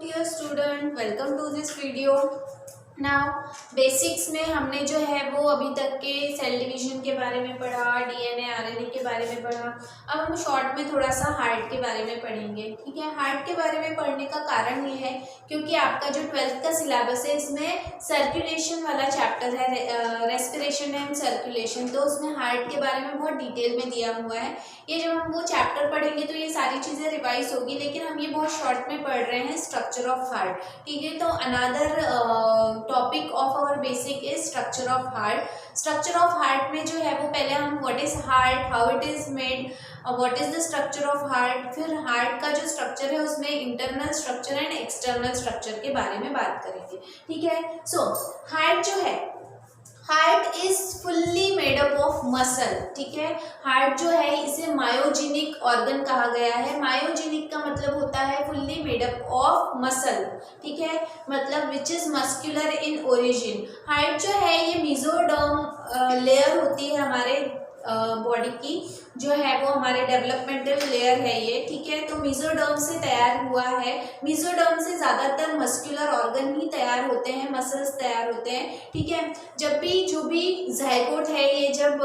dear student, welcome to this video. Now basics में हमने जो है वो अभी तक के सेल डिवीजन के बारे में पढ़ा, डीएनए आरएनए के बारे में पढ़ा। अब हम शॉर्ट में थोड़ा सा हार्ट के बारे में पढ़ेंगे। ठीक है, हार्ट के बारे में पढ़ने का कारण ये है क्योंकि आपका जो 12th का सिलेबस है इसमें सर्कुलेशन वाला चैप्टर है, रेस्पिरेशन एंड सर्कुलेशन, तो उसमें हार्ट के बारे में बहुत डिटेल में दिया हुआ है। ये जब हम वो चैप्टर पढ़ेंगे तो ये सारी चीज़ें रिवाइज होगी, लेकिन हम ये बहुत शॉर्ट में पढ़ रहे हैं स्ट्रक्चर ऑफ हार्ट। ठीक है, तो another topic of our basic is structure of heart. Structure of heart में जो है वो पहले हम what is heart, how it is made, what is the structure of heart, फिर हार्ट का जो स्ट्रक्चर है उसमें internal structure and external structure के बारे में बात करेंगे। ठीक है, सो हार्ट जो है, heart is fully made up of muscle. ठीक है, हार्ट जो है इसे मायोजेनिक ऑर्गन कहा गया है। मायोजेनिक का मतलब होता है fully made up of muscle. ठीक है, मतलब which is muscular in origin. Heart जो है ये मेसोडर्म लेयर होती है हमारे बॉडी की, जो है वो हमारे डेवलपमेंटल लेयर है ये। ठीक है, तो मेसोडर्म से तैयार हुआ है। मेसोडर्म से ज़्यादातर मस्कुलर ऑर्गन ही तैयार होते हैं, मसल्स तैयार होते हैं। ठीक है, जब भी जो भी जायगोट है ये जब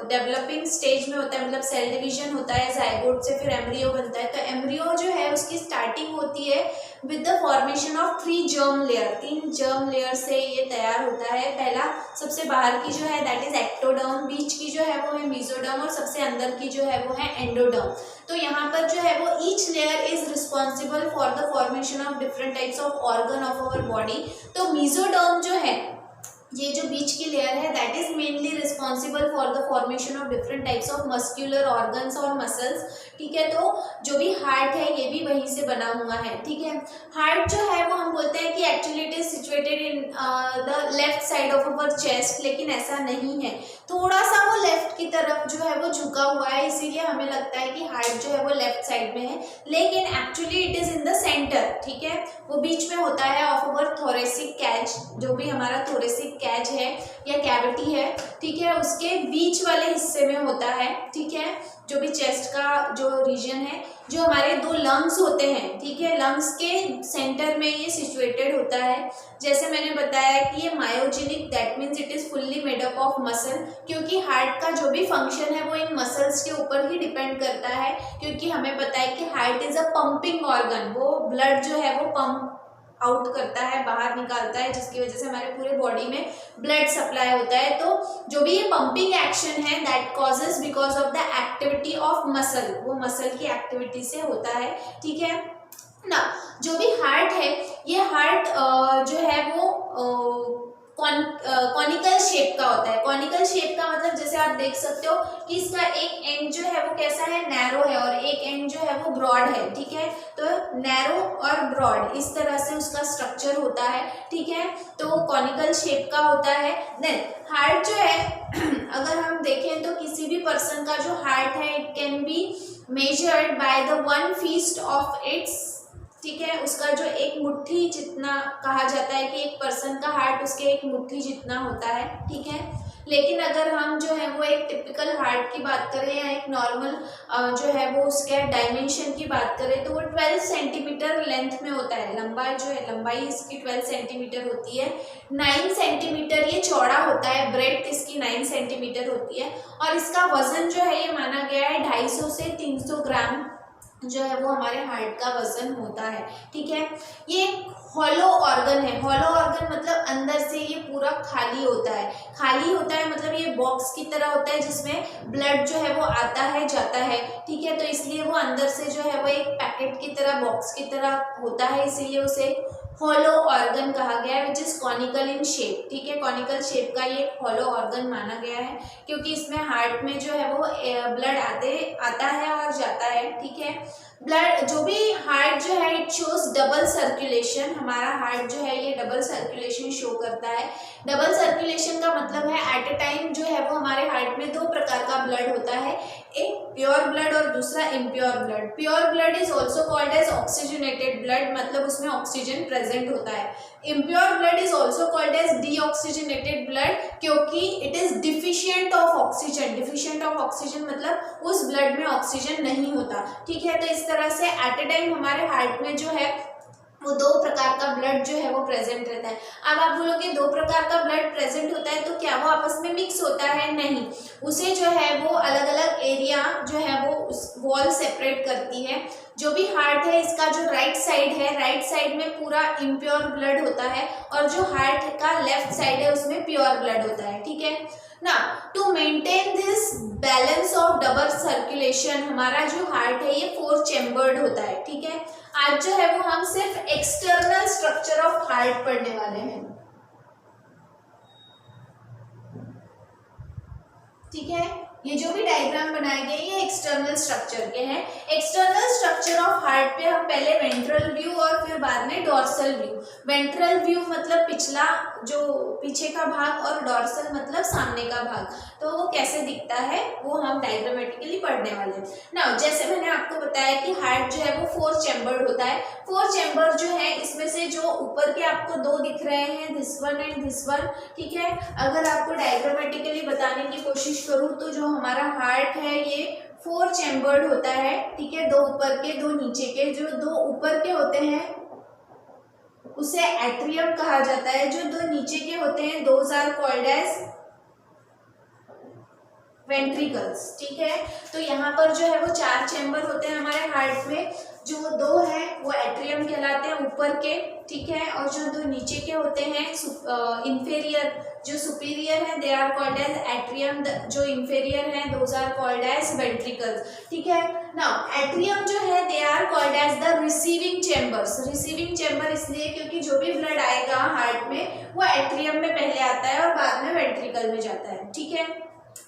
डेवलपिंग स्टेज में होता है, मतलब सेल डिवीजन होता है, जायगोट से फिर एम्ब्रियो बनता है, तो एम्ब्रियो जो है उसकी स्टार्टिंग होती है with the formation of 3 germ layer. 3 germ layer से ये तैयार होता है। पहला सबसे बाहर की जो है दैट इज एक्टोडर्म, बीच की जो है वो है मेसोडर्म और सबसे अंदर की जो है वो है एंडोडर्म। तो यहाँ पर जो है वो each layer is responsible for the formation of different types of organ of our body. तो मेसोडर्म जो है, ये जो बीच की लेयर है that is mainly responsible for the formation of different types of muscular organs और मसल्स। ठीक है, तो जो भी हार्ट है ये भी वहीं से बना हुआ है। ठीक है, हार्ट जो है वो हम बोलते हैं कि actually it is situated in the left side of our chest, लेकिन ऐसा नहीं है। थोड़ा सा वो लेफ्ट की तरफ जो है वो झुका हुआ है, इसीलिए हमें लगता है कि हार्ट जो है वो लेफ्ट साइड में है, लेकिन actually it is in the centre. ठीक है, वो बीच में होता है ऑफ अवर थोरेसिक कैच, जो भी हमारा थोरेसिक कैच है या कैविटी है। ठीक है, उसके बीच वाले हिस्से में होता है। ठीक है, जो भी चेस्ट का जो रीजन है, जो हमारे 2 लंग्स होते हैं। ठीक है, लंग्स के सेंटर में ये सिचुएटेड होता है। जैसे मैंने बताया कि ये myogenic, that means it is fully made up of muscle, क्योंकि हार्ट का जो भी फंक्शन है वो इन मसल्स के ऊपर ही डिपेंड करता है। क्योंकि हमें पता है कि heart is a pumping organ, वो ब्लड जो है वो पंप आउट करता है, बाहर निकालता है, जिसकी वजह से हमारे पूरे बॉडी में ब्लड सप्लाई होता है। तो जो भी ये पंपिंग एक्शन है that causes because of the activity of muscle, वो मसल की एक्टिविटी से होता है। ठीक है ना, जो भी हार्ट है ये हार्ट जो है वो कॉनिकल शेप का होता है। कॉनिकल शेप का मतलब जैसे आप देख सकते हो कि इसका एक एंड जो है वो कैसा है, नैरो है, और एक एंड जो है वो ब्रॉड है। ठीक है, तो नैरो और ब्रॉड इस तरह से उसका स्ट्रक्चर होता है। ठीक है, तो वो कॉनिकल शेप का होता है। देन हार्ट जो है अगर हम देखें तो किसी भी पर्सन का जो हार्ट है it can be measured by the 1 feast of its. ठीक है, उसका जो एक मुट्ठी जितना कहा जाता है कि एक पर्सन का हार्ट उसके एक मुट्ठी जितना होता है। ठीक है, लेकिन अगर हम जो है वो एक टिपिकल हार्ट की बात करें या एक नॉर्मल जो है वो उसके डायमेंशन की बात करें तो वो 12 सेंटीमीटर लेंथ में होता है। लंबाई जो है, लंबाई इसकी 12 सेंटीमीटर होती है। 9 सेंटीमीटर ये चौड़ा होता है, ब्रेड्थ इसकी 9 सेंटीमीटर होती है, और इसका वजन जो है ये माना गया है 250 से 300 ग्राम जो है वो हमारे हार्ट का वजन होता है। ठीक है, ये हॉलो ऑर्गन है। हॉलो ऑर्गन मतलब अंदर से ये पूरा खाली होता है। खाली होता है मतलब ये बॉक्स की तरह होता है जिसमें ब्लड जो है वो आता है जाता है। ठीक है, तो इसलिए वो अंदर से जो है वो एक पैकेट की तरह, बॉक्स की तरह होता है, इसीलिए उसे हॉलो ऑर्गन कहा गया है, which is conical in shape. ठीक है, कॉनिकल शेप का ये हॉलो ऑर्गन माना गया है क्योंकि इसमें हार्ट में जो है वो ब्लड आता है और जाता है। ठीक है, ब्लड जो भी हार्ट जो है इट शोज डबल सर्कुलेशन। हमारा हार्ट जो है ये डबल सर्कुलेशन शो करता है। डबल सर्कुलेशन का मतलब है एट अ टाइम जो है वो हमारे हार्ट में 2 प्रकार का ब्लड होता है, एक प्योर ब्लड और दूसरा impure blood. Pure blood is also called as oxygenated blood, मतलब उसमें ऑक्सीजन प्रेजेंट होता है। Impure blood is also called as deoxygenated blood, क्योंकि it is deficient of oxygen. Deficient of oxygen मतलब उस ब्लड में ऑक्सीजन नहीं होता। ठीक है, तो इस तरह से एट ए टाइम हमारे हार्ट में जो है वो 2 प्रकार ब्लड जो है वो प्रेजेंट रहता है। अब आप बोलोगे 2 प्रकार का ब्लड प्रेजेंट होता है तो क्या वो आपस में मिक्स होता है? नहीं, उसे जो है वो अलग अलग एरिया जो है वो उस वॉल सेपरेट करती है। जो भी हार्ट है इसका जो राइट साइड है, राइट साइड में पूरा इम्प्योर ब्लड होता है और जो हार्ट का लेफ्ट साइड है उसमें प्योर ब्लड होता है। ठीक है ना। To maintain this balance of double circulation, हमारा जो हार्ट है ये 4 चैम्बर्ड होता है। ठीक है, आज जो है वो हम सिर्फ एक्सटर्नल स्ट्रक्चर ऑफ हार्ट पढ़ने वाले हैं। ठीक है, ये जो भी डायग्राम बनाए गए ये एक्सटर्नल स्ट्रक्चर के हैं। एक्सटर्नल स्ट्रक्चर ऑफ हार्ट पे हम पहले वेंट्रल व्यू और फिर बाद में डॉर्सल व्यू। वेंट्रल व्यू मतलब पिछला जो पीछे का भाग और डॉर्सल मतलब सामने का भाग, तो वो कैसे दिखता है वो हम डायग्रामेटिकली पढ़ने वाले हैं ना। जैसे मैंने आपको बताया कि हार्ट जो है वो 4 चैम्बर्ड होता है। 4 चैम्बर जो है इसमें से जो ऊपर के आपको 2 दिख रहे हैं, this one and this one. ठीक है, अगर आपको डायग्रामेटिकली बताने की कोशिश करूँ तो जो हमारा हार्ट है ये 4 चैम्बर्ड होता है। ठीक है, 2 ऊपर के 2 नीचे के। जो 2 ऊपर के होते हैं उसे एट्रियम कहा जाता है, जो 2 नीचे के होते हैं those are called as ventricles. ठीक है, तो यहाँ पर जो है वो 4 चैम्बर होते हैं हमारे हार्ट में। जो 2 है वो एट्रियम कहलाते हैं ऊपर के। ठीक है, और जो 2 नीचे के होते हैं इंफेरियर, जो सुपीरियर है they are called as atrium, जो इंफेरियर है those are called as ventricles. ठीक है, नाउ एट्रियम जो है they are called as the receiving chambers. Receiving chamber इसलिए क्योंकि जो भी ब्लड आएगा हार्ट में वो एट्रियम में पहले आता है और बाद में वेंट्रिकल में जाता है। ठीक है,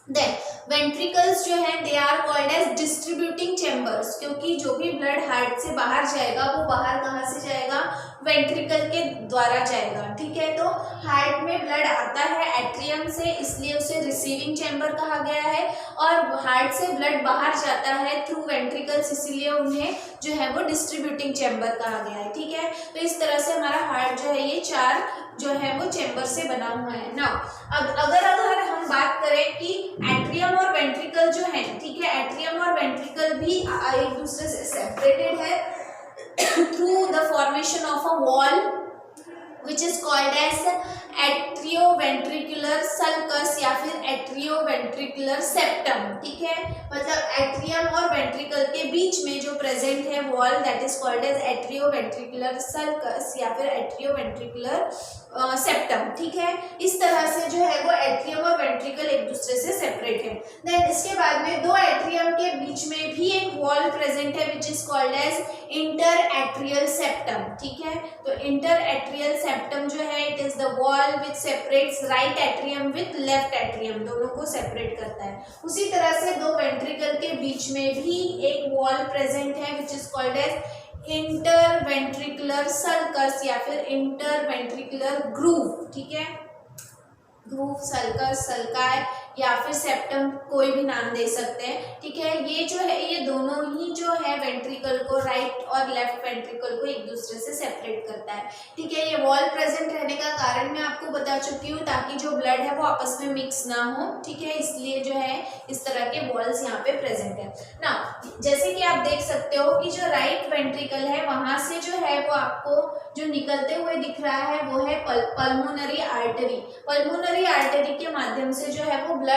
देन वेंट्रिकल्स जो है they are called as distributing chambers, क्योंकि जो भी ब्लड हार्ट से बाहर जाएगा वो बाहर कहाँ से जाएगा? वेंट्रिकल के द्वारा जाएगा। ठीक है, तो हार्ट में ब्लड आता है एट्रियम से, इसलिए उसे रिसीविंग चैम्बर कहा गया है, और हार्ट से ब्लड बाहर जाता है थ्रू वेंट्रिकल्स, इसीलिए उन्हें जो है वो डिस्ट्रीब्यूटिंग चैम्बर कहा गया है। ठीक है, तो इस तरह से हमारा हार्ट जो है ये 4 जो है वो चैम्बर से बना हुआ है ना। अब अगर हम बात करें कि एट्रियम और वेंट्रिकल जो है, ठीक है, एट्रियम और वेंट्रिकल भी एक दूसरे से सेपरेटेड है through the formation of a wall which is called as atrioventricular sulcus या फिर एट्रियोवेंट्रिकुलर सेप्टम। ठीक है, मतलब एट्रियम और वेंट्रिकल के बीच में जो प्रेजेंट है wall that is called as atrioventricular sulcus या फिर एट्रियोवेंट्रिकुलर सेप्टम। ठीक है, इस तरह से जो है वो एट्रियम और वेंट्रिकल एक दूसरे से सेपरेट है। देन इसके बाद में 2 एट्रियम के बीच में भी एक वॉल प्रेजेंट है which is called as inter atrial septum. ठीक है, तो इंटर एट्रियल सेप्टम जो है it is the wall which separates right atrium with left atrium, दोनों को सेपरेट करता है। उसी तरह से 2 वेंट्रिकल के बीच में भी एक वॉल प्रेजेंट है which is called as interventricular sulcus या फिर इंटरवेंट्रिकुलर ग्रूव। ठीक है, ग्रूव, सल्कस, सल्काय या फिर सेप्टम, कोई भी नाम दे सकते हैं। ठीक है, ये जो है ये दोनों ही जो है वेंट्रिकल को, राइट और लेफ्ट वेंट्रिकल को एक दूसरे से सेपरेट करता है। ठीक है, ये वॉल प्रेजेंट रहने का कारण मैं आपको बता चुकी हूँ, ताकि जो ब्लड है वो आपस में मिक्स ना हो। ठीक है, इसलिए जो है इस तरह के वॉल्स यहाँ पे प्रेजेंट है ना। जैसे कि आप देख सकते हो कि जो राइट वेंट्रिकल है वहां से जो है वो आपको जो निकलते हुए दिख रहा है वो है पल्मोनरी आर्टरी। पल्मोनरी आर्टरी के माध्यम से जो है वो blood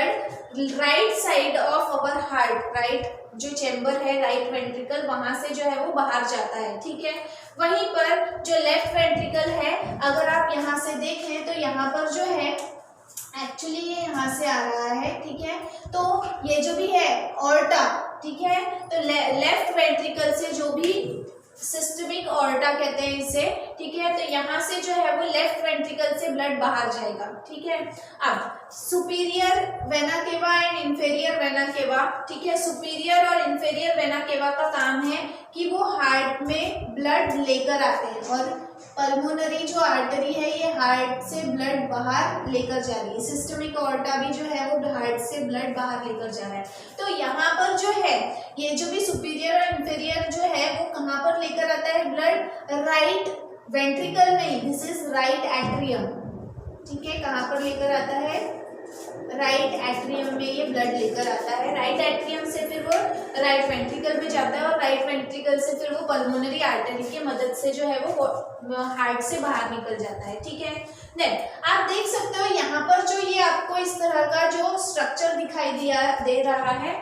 right side of our heart, right जो चैम्बर है राइट वेंट्रिकल, वहां से जो है वो बाहर जाता है। ठीक है, वहीं पर जो लेफ्ट वेंट्रिकल है अगर आप यहाँ से देखें तो यहाँ पर जो है एक्चुअली ये यहाँ से आ रहा है। ठीक है, तो ये जो भी है ऑर्टा, ठीक है, तो लेफ्ट वेंट्रिकल से जो भी सिस्टमिक ऑर्टा कहते हैं इसे। ठीक है, तो यहाँ से जो है वो लेफ्ट वेंट्रिकल से ब्लड बाहर जाएगा। ठीक है, अब superior vena cava and inferior vena cava. ठीक है, सुपीरियर और इंफेरियर वेना केवा का काम है कि वो हार्ट में ब्लड लेकर आते हैं, और पल्मोनरी जो आर्टरी है ये हार्ट से ब्लड बाहर लेकर जा रही है। सिस्टमिक ऑर्टा भी जो है वो हार्ट से ब्लड बाहर लेकर जा रहा है। तो यहाँ पर जो है ये जो भी सुपीरियर और इंफीरियर जो है वो कहाँ पर लेकर आता है ब्लड? राइट वेंट्रिकल में, दिस इज राइट एट्रियम। ठीक है, कहाँ पर लेकर आता है? राइट एट्रियम में ये ब्लड लेकर आता है। राइट एट्रियम से फिर वो राइट वेंट्रिकल में जाता है और राइट वेंट्रिकल से फिर वो पल्मोनरी आर्टरी की मदद से जो है वो हार्ट से बाहर निकल जाता है। ठीक है, देन आप देख सकते हो यहाँ पर जो ये आपको इस तरह का जो स्ट्रक्चर दिखाई दे रहा है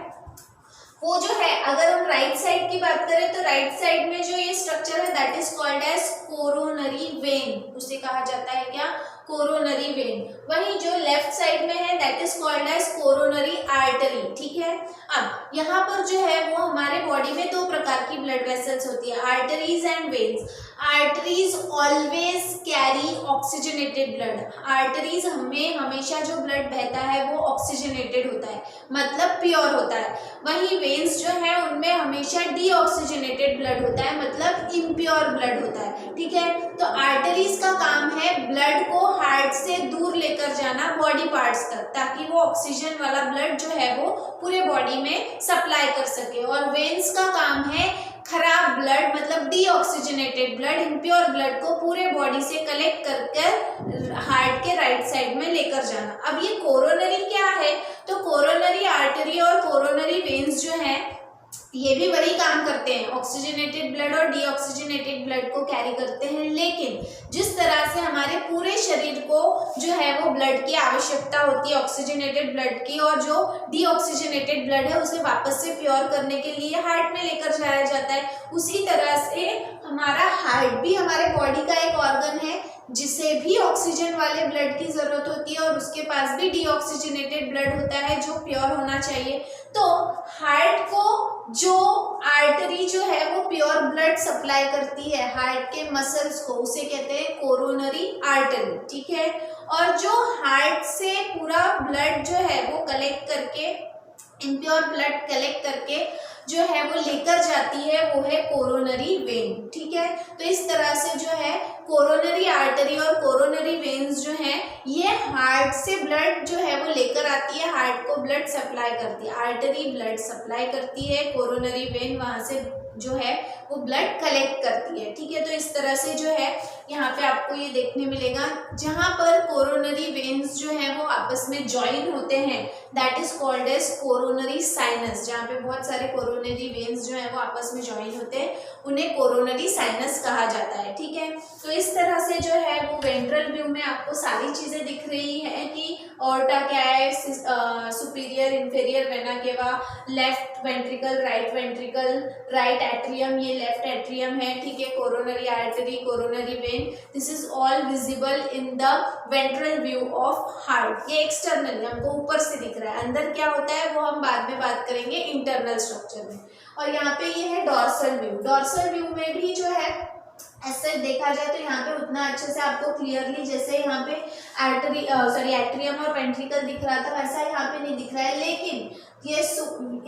वो जो है, अगर हम राइट साइड की बात करें तो राइट साइड में जो ये स्ट्रक्चर है that is called as coronary vein, उसे कहा जाता है क्या, कोरोनरी वेन। वहीं जो लेफ्ट साइड में है that is called as coronary artery. ठीक है, अब यहाँ पर जो है वो हमारे बॉडी में दो प्रकार की ब्लड वेसल्स होती है, arteries and veins. Arteries always carry oxygenated blood, arteries हमें हमेशा जो ब्लड बहता है वो ऑक्सीजनेटेड होता है, मतलब प्योर होता है। वहीं वेन्स जो है उनमें हमेशा डीऑक्सीजनेटेड ब्लड होता है, मतलब इम्प्योर ब्लड होता है। ठीक है, तो आर्टरीज का काम है ब्लड को हार्ट से दूर लेकर जाना बॉडी पार्ट्स तक, ताकि वो ऑक्सीजन वाला ब्लड जो है वो पूरे बॉडी में सप्लाई कर सके। और वेन्स का काम है खराब ब्लड, मतलब डीऑक्सीजनेटेड ब्लड, इम्प्योर ब्लड को पूरे बॉडी से कलेक्ट कर हार्ट के राइट साइड में लेकर जाना। अब ये कोरोनरी क्या है, तो कोरोनरी आर्टरी और कोरोनरी वेन्स जो है ये भी वही काम करते हैं, ऑक्सीजनेटेड ब्लड और डीऑक्सीजनेटेड ब्लड को कैरी करते हैं। लेकिन जिस तरह से हमारे पूरे शरीर को जो है वो ब्लड की आवश्यकता होती है, ऑक्सीजनेटेड ब्लड की, और जो डीऑक्सीजनेटेड ब्लड है उसे वापस से प्योर करने के लिए हार्ट में लेकर जाया जाता है, उसी तरह से हमारा हार्ट भी हमारे बॉडी का एक ऑर्गन है जिसे भी ऑक्सीजन वाले ब्लड की जरूरत होती है और उसके पास भी डीऑक्सीजनेटेड ब्लड होता है जो प्योर होना चाहिए। तो हार्ट को जो आर्टरी जो है वो प्योर ब्लड सप्लाई करती है हार्ट के मसल्स को, उसे कहते हैं कोरोनरी आर्टरी। ठीक है, और जो हार्ट से पूरा ब्लड जो है वो कलेक्ट करके, इम्प्योर ब्लड कलेक्ट करके जो है वो लेकर जाती है, वो है कोरोनरी वेन। ठीक है, तो इस तरह से जो है कोरोनरी आर्टरी और कोरोनरी वेन्स जो है ये हार्ट से ब्लड जो है वो लेकर आती है, हार्ट को ब्लड सप्लाई करती है। आर्टरी ब्लड सप्लाई करती है, कोरोनरी वेन वहां से जो है वो ब्लड कलेक्ट करती है। ठीक है, तो इस तरह से जो है यहाँ पे आपको ये देखने मिलेगा, जहाँ पर कोरोनरी वेन्स जो है वो आपस में ज्वाइन होते हैं that is called as coronary sinus. जहाँ पे बहुत सारे कोरोनरी वेन्स जो है वो आपस में ज्वाइन होते हैं उन्हें कोरोनरी साइनस कहा जाता है। ठीक है, तो इस तरह से जो है वो वेंट्रल व्यू में आपको सारी चीजें दिख रही है कि ऑर्टा क्या है, superior inferior vena cava, left ventricle, right ventricle, right atrium, ये लेफ्ट एट्रियम है। ठीक है, coronary artery, coronary when, this is all visible in the ventral view of heart. ये एक्सटर्नली हमको ऊपर से दिख रहा है, अंदर क्या होता है वो हम बाद में बात करेंगे इंटरनल स्ट्रक्चर में। और यहाँ पे ये है डॉर्सल व्यू। डॉर्सल व्यू में भी जो है ऐसे देखा जाए तो यहाँ पे उतना अच्छे से आपको क्लियरली, जैसे यहाँ पे एट्रियम और वेंट्रिकल दिख रहा था वैसा यहाँ पे नहीं दिख रहा है, लेकिन ये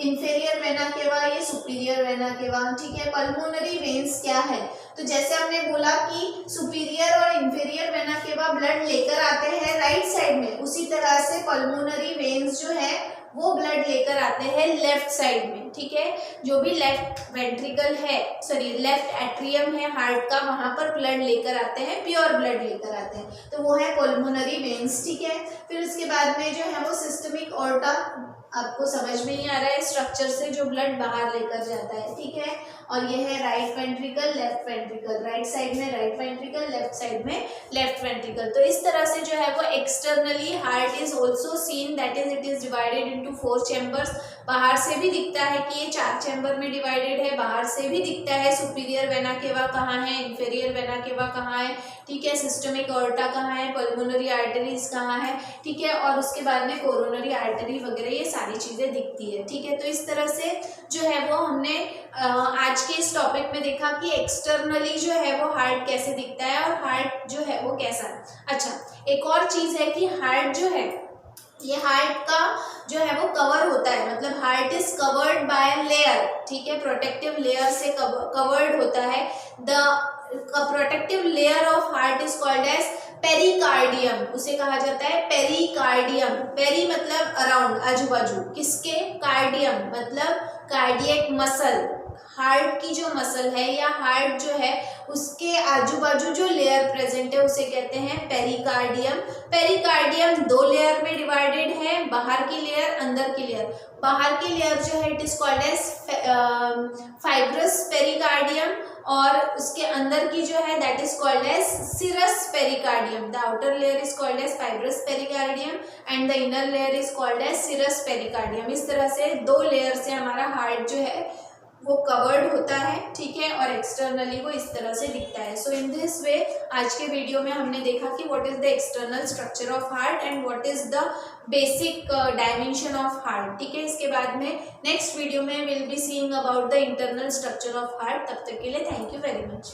इंफीरियर वेना केवा, ये सुपीरियर वेना केवा। ठीक है, पल्मोनरी वेन्स क्या है, तो जैसे हमने बोला कि सुपीरियर और इंफीरियर वेना केवा ब्लड लेकर आते हैं राइट साइड में, उसी तरह से पल्मोनरी वेन्स जो है वो ब्लड लेकर आते हैं लेफ्ट साइड में। ठीक है, जो भी लेफ्ट वेंट्रिकल है, लेफ्ट एट्रियम है हार्ट का, वहां पर ब्लड लेकर आते हैं, प्योर ब्लड लेकर आते हैं, तो वो है पल्मोनरी वेन्स। ठीक है, फिर उसके बाद में जो है वो सिस्टमिक ऑर्टा, आपको समझ में ही आ रहा है स्ट्रक्चर से, जो ब्लड बाहर लेकर जाता है। ठीक है, और ये है right ventricle, left ventricle, right side में राइट वेंट्रिकल, लेफ्ट साइड में लेफ्ट वेंट्रिकल। तो इस तरह से जो है वो externally heart is also seen that is it is divided into 4 chambers. बाहर से भी दिखता है कि ये 4 चैम्बर में डिवाइडेड है, बाहर से भी दिखता है सुपीरियर वेना केवा कहाँ है, इंफीरियर वेना केवा कहाँ है। ठीक है, सिस्टमिक ऑर्टा कहाँ है, पल्मोनरी आर्टरीज कहाँ है। ठीक है, और उसके बाद में कोरोनरी आर्टरी वगैरह ये सारी चीजें दिखती है। ठीक है, तो इस तरह से जो है वो हमने आज के इस टॉपिक में देखा कि एक्सटर्नली जो है वो हार्ट कैसे दिखता है और हार्ट जो है वो कैसा है। अच्छा, एक और चीज है कि हार्ट जो है, ये हार्ट का जो है वो कवर होता है, मतलब heart is covered by layer. ठीक है, प्रोटेक्टिव लेयर से कवर्ड होता है। The protective layer of heart is called as pericardium, उसे कहा जाता है पेरिकार्डियम। पेरी मतलब अराउंड, आजू बाजू, किसके, कार्डियम मतलब कार्डियक मसल। हार्ट की जो मसल है या हार्ट जो है उसके आजू बाजू जो लेयर प्रेजेंट है उसे कहते हैं पेरिकार्डियम। पेरिकार्डियम 2 लेयर में डिवाइडेड है, बाहर की लेयर, अंदर की लेयर। बाहर की लेयर जो है it is called as fibrous pericardium और उसके अंदर की जो है that is called as serous pericardium. The outer layer is called as fibrous pericardium and the inner layer is called as serous pericardium. इस तरह से 2 लेयर से हमारा हार्ट जो है वो कवर्ड होता है, ठीक है, और एक्सटर्नली वो इस तरह से दिखता है। सो इन दिस वे आज के वीडियो में हमने देखा कि what is the external structure of heart and what is the basic dimension of heart, ठीक है। इसके बाद में नेक्स्ट वीडियो में will be seeing about the internal structure of heart. तब तक के लिए थैंक यू वेरी मच।